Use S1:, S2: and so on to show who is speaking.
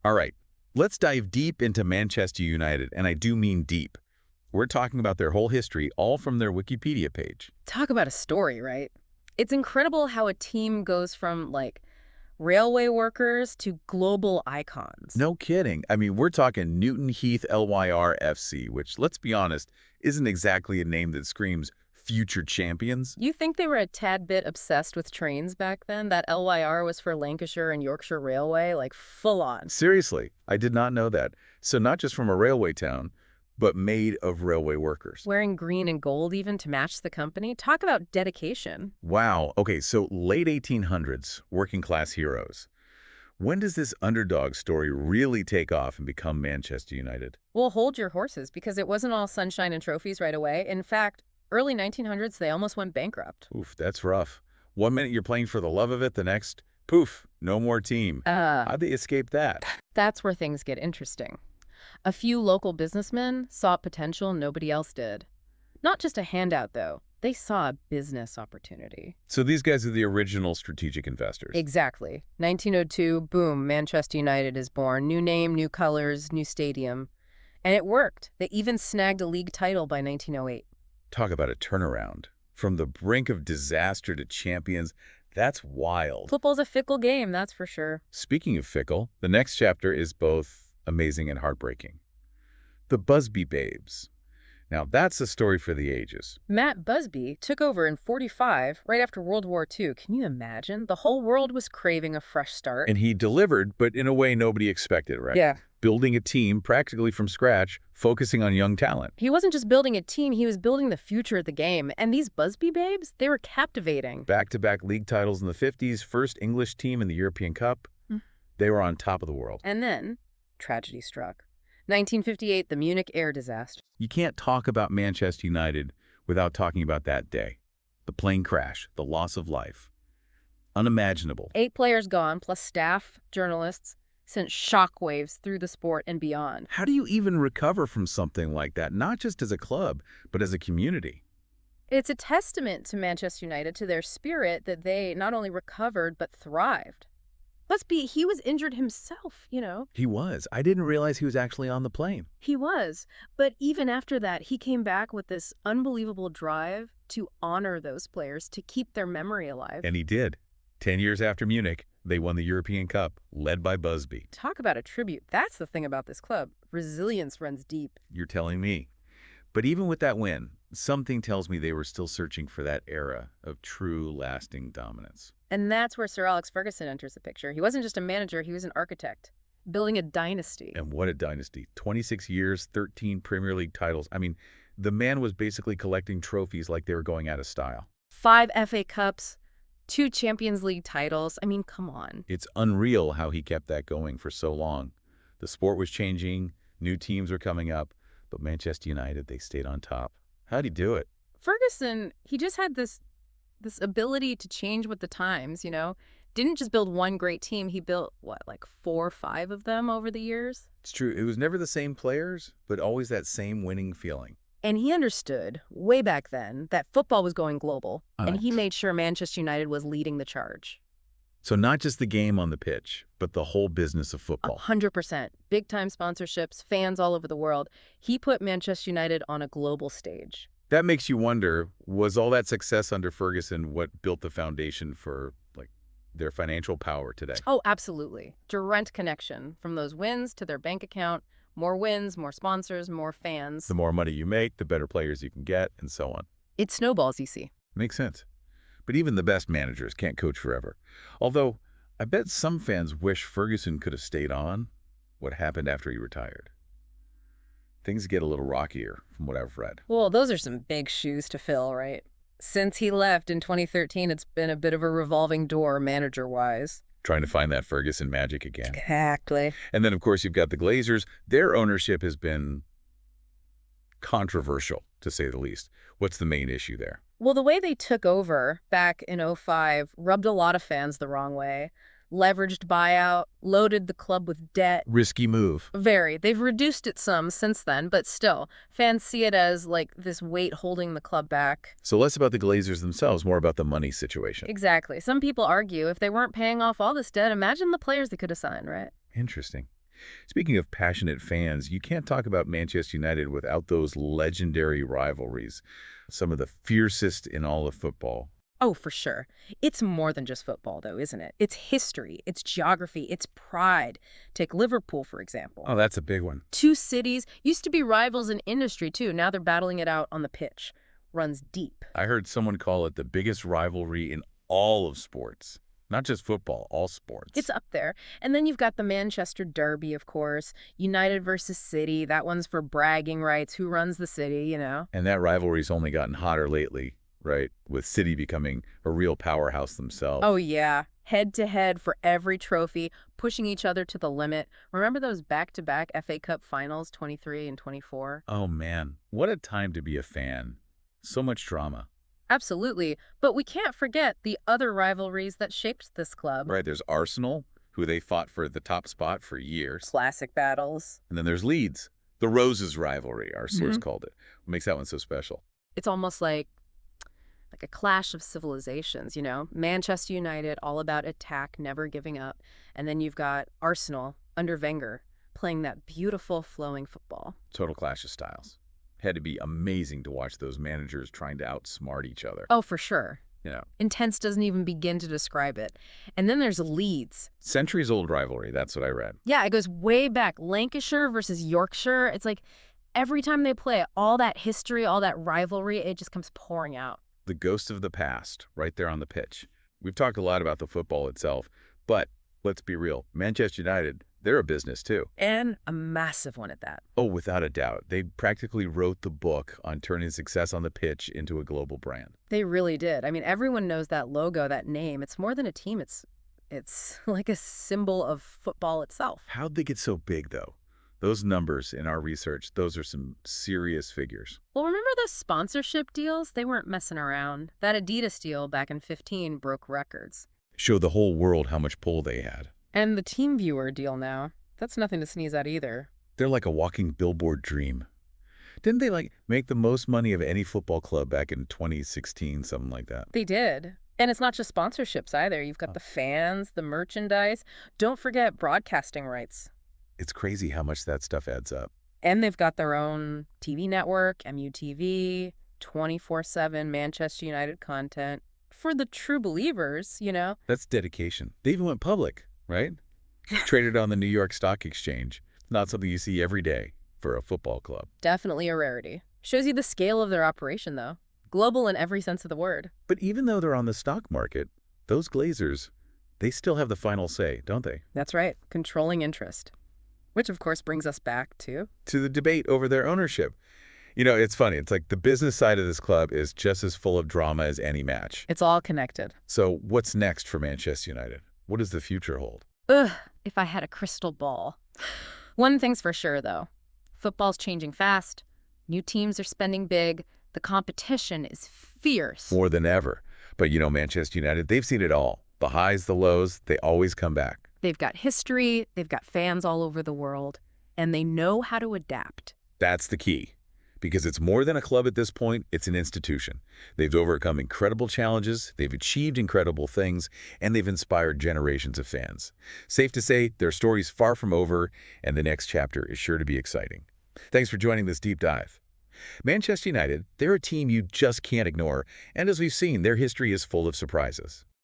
S1: All right, let's dive deep into Manchester United, and I do mean deep. We're talking about their whole history, all from their Wikipedia page.
S2: Talk about a story, right? It's incredible how a team goes from, like, railway workers to global icons.
S1: No kidding. I mean, we're talking Newton Heath LYR FC, which, let's be honest, isn't exactly a name that screams future champions.
S2: You think they were a tad bit obsessed with trains back then? That LYR was for Lancashire and Yorkshire Railway, like full on.
S1: Seriously, I did not know that. So not just from a railway town, but made of railway workers.
S2: Wearing green and gold even to match the company? Talk about dedication.
S1: Wow. Okay, so late 1800s, working class heroes. When does this underdog story really take off and become Manchester United?
S2: Well, hold your horses, because it wasn't all sunshine and trophies right away. In fact, early 1900s, they almost went bankrupt.
S1: Oof, that's rough. One minute you're playing for the love of it, the next, poof, no more team. How'd they escape that?
S2: That's where things get interesting. A few local businessmen saw potential nobody else did. Not just a handout, though. They saw a business opportunity.
S1: So these guys are the original strategic investors.
S2: Exactly. 1902, boom, Manchester United is born. New name, new colors, new stadium. And it worked. They even snagged a league title by 1908.
S1: Talk about a turnaround. From the brink of disaster to champions, that's wild.
S2: Football's a fickle game, that's for sure.
S1: Speaking of fickle, the next chapter is both amazing and heartbreaking. The Busby Babes. Now, that's a story for the ages.
S2: Matt Busby took over in '45, right after World War II. Can you imagine? The whole world was craving a fresh start.
S1: And he delivered, but in a way nobody expected, right?
S2: Yeah.
S1: Building a team practically from scratch, focusing on young talent.
S2: He wasn't just building a team, he was building the future of the game. And these Busby Babes, they were captivating.
S1: Back-to-back league titles in the 50s, first English team in the European Cup. They were on top of the world.
S2: And then, tragedy struck. 1958, the Munich air disaster.
S1: You can't talk about Manchester United without talking about that day. The plane crash, the loss of life. Unimaginable.
S2: 8 players gone, plus staff, journalists, sent shockwaves through the sport and beyond.
S1: How do you even recover from something like that, not just as a club, but as a community?
S2: It's a testament to Manchester United, to their spirit, that they not only recovered, but thrived. He was injured himself, you know.
S1: He was. I didn't realize he was actually on the plane.
S2: He was. But even after that, he came back with this unbelievable drive to honor those players, to keep their memory alive.
S1: And he did. 10 years after Munich, they won the European Cup, led by Busby.
S2: Talk about a tribute. That's the thing about this club. Resilience runs deep.
S1: You're telling me. But even with that win, something tells me they were still searching for that era of true, lasting dominance.
S2: And that's where Sir Alex Ferguson enters the picture. He wasn't just a manager, he was an architect, building a dynasty.
S1: And what a dynasty. 26 years, 13 Premier League titles. I mean, the man was basically collecting trophies like they were going out of style.
S2: 5 FA Cups, 2 Champions League titles. I mean, come on.
S1: It's unreal how he kept that going for so long. The sport was changing, new teams were coming up, but Manchester United, they stayed on top. How'd he do it?
S2: Ferguson, he just had this ability to change with the times, you know? Didn't just build one great team, he built, what, like 4 or 5 of them over the years?
S1: It's true. It was never the same players, but always that same winning feeling.
S2: And he understood, way back then, that football was going global, and he made sure Manchester United was leading the charge.
S1: So not just the game on the pitch, but the whole business of football.
S2: 100%. Big-time sponsorships, fans all over the world. He put Manchester United on a global stage.
S1: That makes you wonder, was all that success under Ferguson what built the foundation for, like, their financial power today?
S2: Oh, absolutely. Direct connection from those wins to their bank account. More wins, more sponsors, more fans.
S1: The more money you make, the better players you can get, and so on.
S2: It snowballs, you see.
S1: Makes sense. But even the best managers can't coach forever. Although, I bet some fans wish Ferguson could have stayed on. What happened after he retired? Things get a little rockier, from what I've read.
S2: Well, those are some big shoes to fill, right? Since he left in 2013, it's been a bit of a revolving door, manager-wise.
S1: Trying to find that Ferguson magic again.
S2: Exactly.
S1: And then, of course, you've got the Glazers. Their ownership has been controversial, to say the least. What's the main issue there?
S2: Well, the way they took over back in '05 rubbed a lot of fans the wrong way. Leveraged buyout, loaded the club with debt.
S1: Risky move.
S2: Very. They've reduced it some since then, but still, fans see it as like this weight holding the club back.
S1: So less about the Glazers themselves, more about the money situation.
S2: Exactly. Some people argue if they weren't paying off all this debt, imagine the players they could have signed, right?
S1: Interesting. Speaking of passionate fans, you can't talk about Manchester United without those legendary rivalries, some of the fiercest in all of football.
S2: Oh, for sure. It's more than just football, though, isn't it? It's history, it's geography, it's pride. Take Liverpool, for example.
S1: Oh, that's a big one.
S2: Two cities used to be rivals in industry, too. Now they're battling it out on the pitch. Runs deep.
S1: I heard someone call it the biggest rivalry in all of sports. Not just football, all sports.
S2: It's up there. And then you've got the Manchester Derby, of course. United versus City. That one's for bragging rights. Who runs the city?
S1: And that rivalry's only gotten hotter lately, right? With City becoming a real powerhouse themselves.
S2: Oh, yeah. Head to head for every trophy, pushing each other to the limit. Remember those back-to-back FA Cup finals, 23 and 24?
S1: Oh, man. What a time to be a fan. So much drama.
S2: Absolutely. But we can't forget the other rivalries that shaped this club.
S1: Right, there's Arsenal, who they fought for the top spot for years.
S2: Classic battles.
S1: And then there's Leeds, the Roses rivalry, our source called it. What makes that one so special?
S2: It's almost like a clash of civilizations. Manchester United, all about attack, never giving up. And then you've got Arsenal, under Wenger, playing that beautiful, flowing football.
S1: Total clash of styles. Had to be amazing to watch those managers trying to outsmart each other.
S2: Oh, for sure.
S1: You know,
S2: Intense doesn't even begin to describe it. And then there's Leeds.
S1: centuries-old rivalry, that's what I read.
S2: Yeah, it goes way back. Lancashire versus Yorkshire. It's like every time they play, all that history, all that rivalry, it just comes pouring out.
S1: The ghost of the past, right there on the pitch. We've talked a lot about the football itself, but let's be real. Manchester United, they're a business too.
S2: And a massive one at that.
S1: Oh, without a doubt. They practically wrote the book on turning success on the pitch into a global brand.
S2: They really did. I mean, everyone knows that logo, that name. It's more than a team. It's like a symbol of football itself.
S1: How'd they get so big, though? Those numbers in our research, those are some serious figures.
S2: Well, remember those sponsorship deals? They weren't messing around. That Adidas deal back in 15 broke records.
S1: Show the whole world how much pull they had.
S2: And the TeamViewer deal now. That's nothing to sneeze at either.
S1: They're like a walking billboard dream. Didn't they, make the most money of any football club back in 2016, something like that?
S2: They did. And it's not just sponsorships either. You've got the fans, the merchandise. Don't forget broadcasting rights.
S1: It's crazy how much that stuff adds up.
S2: And they've got their own TV network, MUTV, 24/7 Manchester United content. For the true believers.
S1: That's dedication. They even went public, right? Traded on the New York Stock Exchange. Not something you see every day for a football club.
S2: Definitely a rarity. Shows you the scale of their operation, though. Global in every sense of the word.
S1: But even though they're on the stock market, those Glazers, they still have the final say, don't they?
S2: That's right. Controlling interest. Which, of course, brings us back to
S1: To the debate over their ownership. It's funny. It's like the business side of this club is just as full of drama as any match.
S2: it's all connected.
S1: So what's next for Manchester United? What does the future hold?
S2: Ugh, if I had a crystal ball. One thing's for sure, though. Football's changing fast. New teams are spending big. The competition is fierce.
S1: More than ever. But Manchester United, they've seen it all. The highs, the lows, they always come back.
S2: They've got history, they've got fans all over the world, and they know how to adapt.
S1: That's the key. Because it's more than a club at this point, it's an institution. They've overcome incredible challenges, they've achieved incredible things, and they've inspired generations of fans. Safe to say, their story's far from over, and the next chapter is sure to be exciting. Thanks for joining this deep dive. Manchester United, they're a team you just can't ignore, and as we've seen, their history is full of surprises.